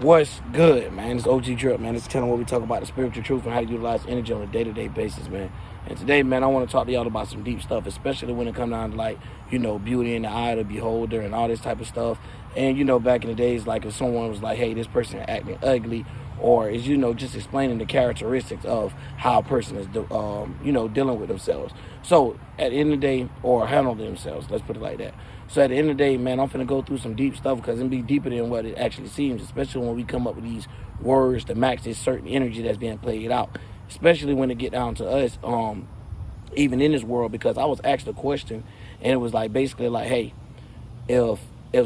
What's good, man? It's OG Drip, man. It's kind of what we talk about the spiritual truth and how to utilize energy on a day-to-day basis, man. And today, man, I want to talk to y'all about some deep stuff, especially when it comes down to, like, beauty in the eye of the beholder and all this type of stuff. And, back in the days, like, if someone was like, hey, this person acting ugly, or is, just explaining the characteristics of how a person is, dealing with themselves. So, at the end of the day, or handling themselves, let's put it like that. So at the end of the day, man, I'm finna go through some deep stuff because it'll be deeper than what it actually seems, especially when we come up with these words to match this certain energy that's being played out, especially when it get down to us, even in this world, because I was asked a question and it was like basically like, hey, if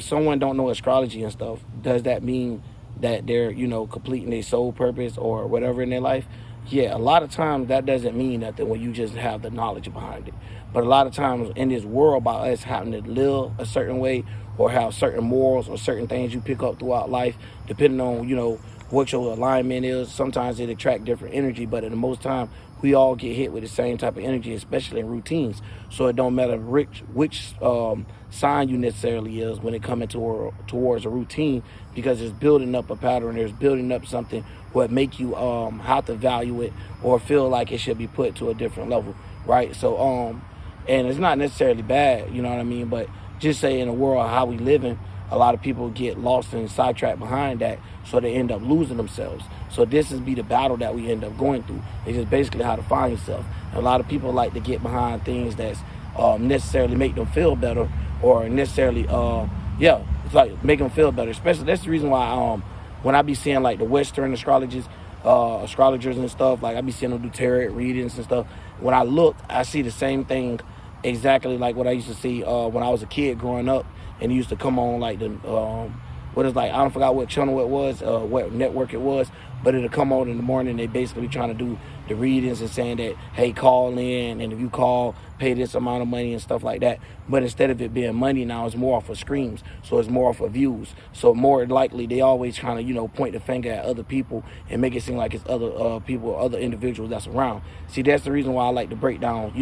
someone don't know astrology and stuff, does that mean that they're, completing their soul purpose or whatever in their life? Yeah, a lot of times that doesn't mean nothing when you just have the knowledge behind it. But a lot of times in this world, by us having to live a certain way or have certain morals or certain things you pick up throughout life, depending on, what your alignment is, sometimes it attract different energy, but in the most time, we all get hit with the same type of energy, especially in routines. So it don't matter which sign you necessarily is when it comes towards a routine, because it's building up a pattern, there's building up something what make you have to value it or feel like it should be put to a different level, right? So and it's not necessarily bad, you know what I mean, but just say in a world how we live in, a lot of people get lost and sidetracked behind that, so they end up losing themselves. So this is be the battle that we end up going through. It's just basically how to find yourself. And a lot of people like to get behind things that's necessarily make them feel better, or necessarily it's like make them feel better. Especially that's the reason why when I be seeing like the Western astrologers and stuff, like I be seeing them do tarot readings and stuff. When I look, I see the same thing exactly like what I used to see when I was a kid growing up, and it used to come on like the what is like I don't forgot what channel it was, what network it was, but it'll come on in the morning. They basically be trying to do the readings and saying that, hey, call in, and if you call, pay this amount of money and stuff like that. But instead of it being money now, it's more off of screams, so it's more off of views. So more likely they always trying to point the finger at other people and make it seem like it's other people, other individuals that's around. See, that's the reason why I like to break down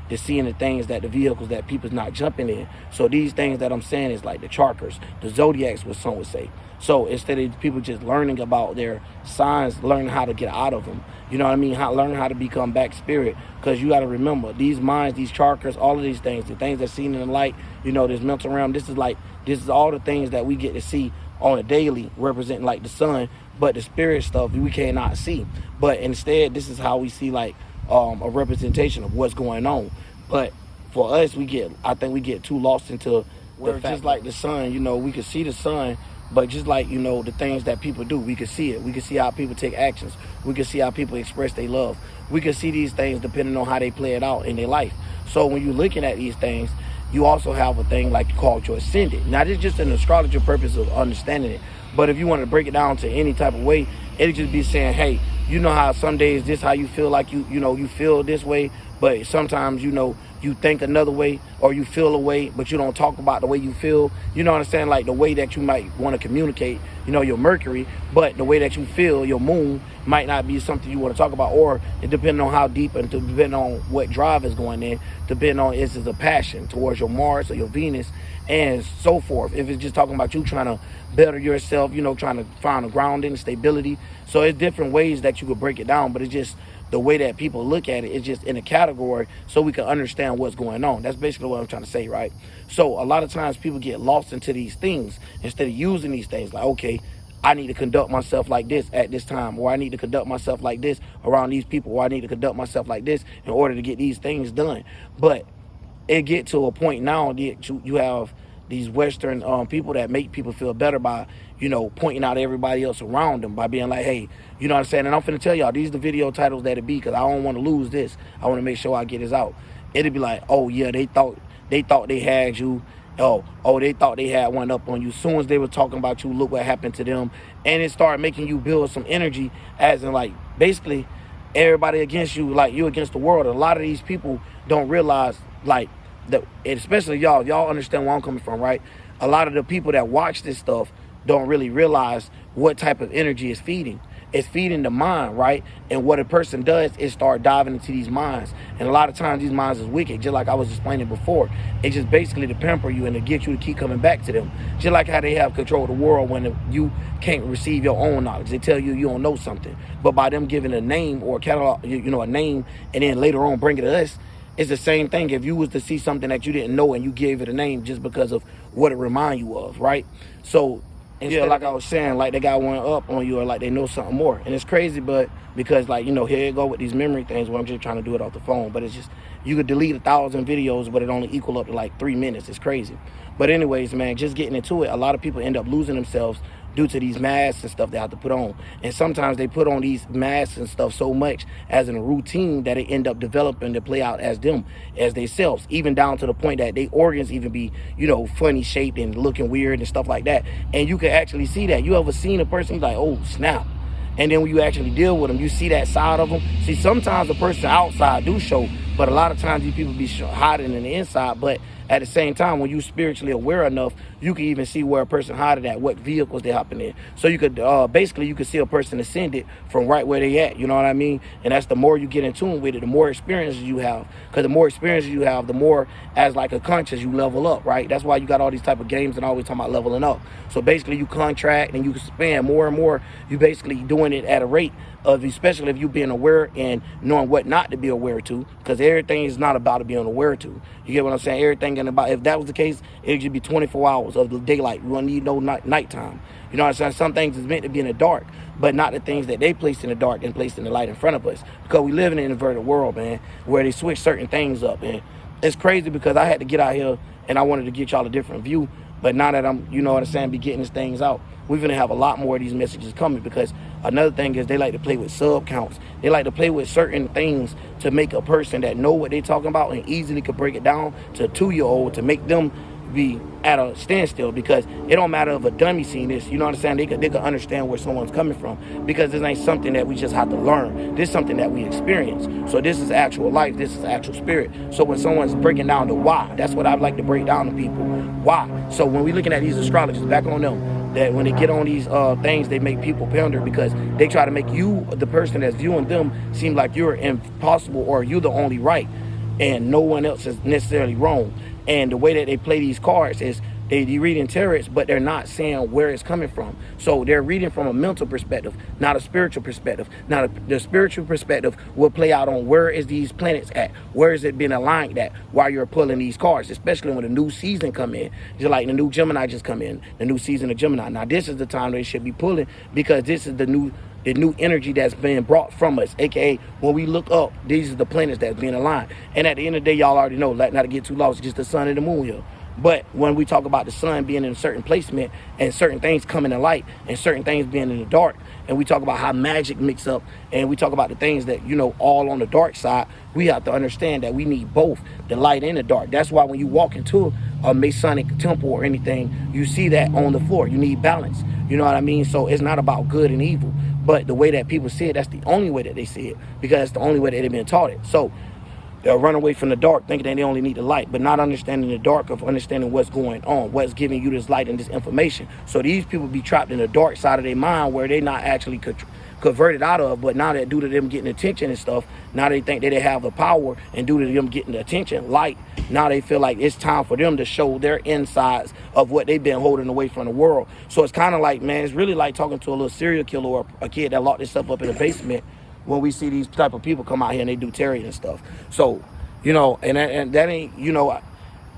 the seeing the things, that the vehicles that people's not jumping in. So these things that I'm saying is like the charkers, the zodiacs, what some would say. So instead of people just learning about their signs, learning how to get out of them, you know what I mean? Learning how to become back spirit. Because you got to remember, these minds, these charkers, all of these things, the things that's seen in the light, this mental realm, this is all the things that we get to see on a daily, representing like the sun. But the spirit stuff we cannot see. But instead, this is how we see like a representation of what's going on. But for us, I think we get too lost into where just like the sun, we can see the sun. But just like, the things that people do, we can see it. We can see how people take actions. We can see how people express their love. We can see these things depending on how they play it out in their life. So when you're looking at these things, you also have a thing like called your ascendant. Now, this is just an astrology purpose of understanding it. But if you want to break it down to any type of way, it'll just be saying, hey, you know how some days this how you feel like you feel this way, but sometimes you think another way, or you feel a way, but you don't talk about the way you feel. You know what I'm saying? Like the way that you might want to communicate, your Mercury, but the way that you feel, your moon, might not be something you want to talk about, or it depending on how deep and depending on what drive is going in, depending on is it a passion towards your Mars or your Venus and so forth. If it's just talking about you trying to better yourself, trying to find a grounding, stability. So it's different ways that you could break it down, but it's just the way that people look at it is just in a category so we can understand what's going on. That's basically what I'm trying to say, right? So a lot of times people get lost into these things instead of using these things like, okay, I need to conduct myself like this at this time, or I need to conduct myself like this around these people, or I need to conduct myself like this in order to get these things done. But it get to a point now that you have these Western people that make people feel better by, pointing out everybody else around them by being like, hey, you know what I'm saying? And I'm finna tell y'all, these are the video titles that it be, because I don't want to lose this. I want to make sure I get this out. It'd be like, oh yeah, they thought they had you. Oh, they thought they had one up on you. As soon as they were talking about you, look what happened to them. And it started making you build some energy, as in like basically everybody against you, like you against the world. A lot of these people don't realize, like, especially y'all understand where I'm coming from, right? A lot of the people that watch this stuff don't really realize what type of energy is feeding. It's feeding the mind, right? And what a person does is start diving into these minds. And a lot of times these minds is wicked, just like I was explaining before. It's just basically to pamper you and to get you to keep coming back to them. Just like how they have control of the world when you can't receive your own knowledge. They tell you you don't know something. But by them giving a name or a catalog, a name, and then later on bring it to us, it's the same thing. If you was to see something that you didn't know and you gave it a name just because of what it remind you of, right? So, yeah, like I was saying, like they got one up on you or like they know something more. And it's crazy, but because like, here you go with these memory things where I'm just trying to do it off the phone. But it's just, you could delete 1,000 videos, but it only equal up to like 3 minutes. It's crazy. But anyways, man, just getting into it, a lot of people end up losing themselves due to these masks and stuff they have to put on. And sometimes they put on these masks and stuff so much as in a routine that they end up developing to play out as them, as themselves, even down to the point that their organs even be, funny shaped and looking weird and stuff like that. And you can actually see that. You ever seen a person like, oh, snap. And then when you actually deal with them, you see that side of them. See, sometimes the person outside do show, but a lot of times these people be hiding in the inside. But at the same time, when you spiritually aware enough, you can even see where a person hiding at, what vehicles they hopping in. So you could basically you could see a person ascended from right where they at. You know what I mean? And that's the more you get in tune with it, the more experiences you have. Because the more experiences you have, the more as like a conscious you level up, right? That's why you got all these type of games and always talking about leveling up. So basically you contract and you can spend more and more. You basically doing it at a rate of, especially if you being aware and knowing what not to be aware to, because everything is not about being aware to. You get what I'm saying? Everything in about, if that was the case, it should be 24 hours of the daylight. We don't need no nighttime. You know what I'm saying? Some things is meant to be in the dark, but not the things that they placed in the dark and placed in the light in front of us. Because we live in an inverted world, man, where they switch certain things up. And it's crazy because I had to get out here and I wanted to get y'all a different view. But now that I'm, be getting these things out, we're going to have a lot more of these messages coming, because another thing is they like to play with sub counts. They like to play with certain things to make a person that know what they're talking about and easily could break it down to a 2-year-old to make them be at a standstill, because it don't matter if a dummy seen this, you know what I'm saying? They could understand where someone's coming from, because this ain't something that we just have to learn. This is something that we experience. So this is actual life. This is actual spirit. So when someone's breaking down the why, that's what I'd like to break down to people. Why? So when we're looking at these astrologers, back on them, that when they get on these things, they make people ponder, because they try to make you, the person that's viewing them, seem like you're impossible or you're the only right and no one else is necessarily wrong. And the way that they play these cards is they reading tarots, but they're not saying where it's coming from. So they're reading from a mental perspective, not a spiritual perspective. Now, the spiritual perspective will play out on where is these planets at, where is it being aligned at while you're pulling these cards, especially when the new season come in. Just like the new Gemini just come in, the new season of Gemini. Now, this is the time they should be pulling, because this is the new energy that's being brought from us, aka when we look up, these are the planets that's being aligned. And at the end of the day, y'all already know, not to get too lost, it's just the sun and the moon here. But when we talk about the sun being in a certain placement and certain things coming to light and certain things being in the dark, and we talk about how magic mix up, and we talk about the things that, all on the dark side, we have to understand that we need both the light and the dark. That's why when you walk into a Masonic temple or anything, you see that on the floor. You need balance. You know what I mean? So it's not about good and evil. But the way that people see it, that's the only way that they see it, because it's the only way that they've been taught it. So they'll run away from the dark thinking that they only need the light, but not understanding the dark of understanding what's going on, what's giving you this light and this information. So these people be trapped in the dark side of their mind where they're not actually converted out of, but now that due to them getting attention and stuff, now they think that they have the power, and due to them getting the attention, light, now they feel like it's time for them to show their insides of what they've been holding away from the world. So it's kind of like, man, it's really like talking to a little serial killer or a kid that locked himself up in the basement when we see these type of people come out here and they do tarot and stuff. So, and that ain't, y'all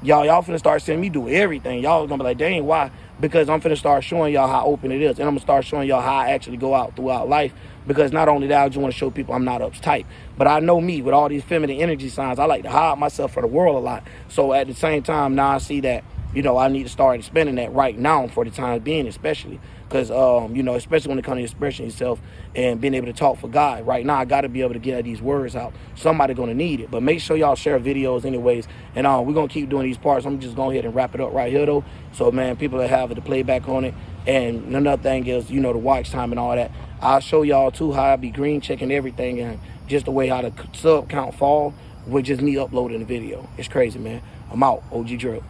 finna start seeing me do everything. Y'all gonna be like, dang, why? Because I'm finna start showing y'all how open it is, and I'm gonna start showing y'all how I actually go out throughout life. Because not only that, I just want to show people I'm not uptight, but I know me with all these feminine energy signs. I like to hide myself from the world a lot. So at the same time, now I see that, I need to start expanding that right now for the time being, especially. Because, especially when it comes to expressing yourself and being able to talk for God. Right now, I got to be able to get these words out. Somebody going to need it. But make sure y'all share videos anyways. And we're going to keep doing these parts. I'm just going ahead and wrap it up right here, though. So, man, people that have it to play back on it. And another thing is, the watch time and all that. I'll show y'all, too, how I be green checking everything and just the way how the sub count fall with just me uploading the video. It's crazy, man. I'm out. OG Drip.